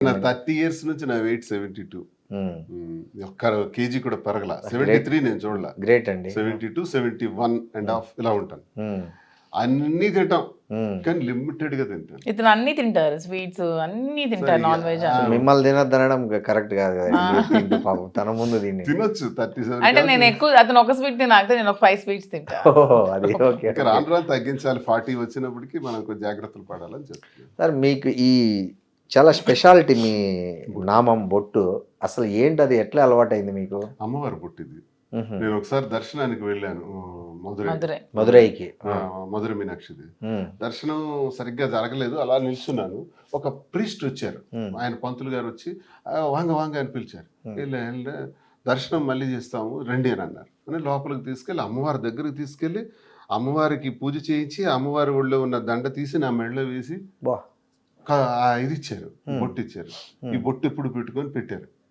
నా 30 ఇయర్స్ నుంచి నా వెయిట్ 72. హ్మ్. ఒక్క కేజీ కూడా పెరగల. 73 నేను చూడలా. గ్రేట్ అండి. 72, 71 అండ్ హాఫ్ ఇలా ఉంటాను. హ్మ్. అన్నీ తింటాం. హ్మ్. కానీ లిమిటెడ్ గా తింటాను. ఇతను అన్ని తింటారు, స్వీట్స్ అన్ని తింటారు, నాన్ వెజ్. మిమ్మల్ని తినొద్దనడం కరెక్ట్ కాదు కదా. మీరు తింటూ పాపం తన ముందు తిని. తినొచ్చు 37 అంటే నేను ఎక్కువ, అతను ఒక స్వీట్ తినాక నేను ఒక 5 స్వీట్స్ తింటా. ఓహో, అది ఓకే. ఇంకా రాను రాను తగ్గించాలి. 40 వచ్చినప్పటికి మనం కొంచెం జాగ్రత్తలు పడాలని చెప్తున్నాను. సార్ మీకు ఈ చాలా స్పెషాలిటీ మీ నామం బొట్టు అసలు ఏంటి, అది ఎట్లా అలవాటైంది మీకు? అమ్మవారి పుట్టింది. మ్హూ. నేను ఒకసారి దర్శనానికి వెళ్ళాను మధురై. మధురైకి. మధుర మీనాక్షిది మ్. దర్శనం సరిగ్గా జరగలేదు. అలా నిల్చున్నాను. ఒక ప్రీస్ట్ వచ్చారు. మ్. ఆయన పంతులు గారు వచ్చి వాంగ వాంగ అని పిలిచారు. వెళ్ళా దర్శనం మళ్ళీ చేస్తాము రండి అని అన్నారు. అని లోపలికి తీసుకెళ్ళి అమ్మవారి దగ్గరికి తీసుకెళ్ళి అమ్మవారికి పూజ చేయించి అమ్మవారి ఒళ్ళో ఉన్న దండ తీసి నా మెడలో వేసి బా. ఇది ఇచ్చారు, బొట్టు ఇచ్చారు. ఈ బొట్టు ఎప్పుడు పెట్టుకొని పెట్టారు.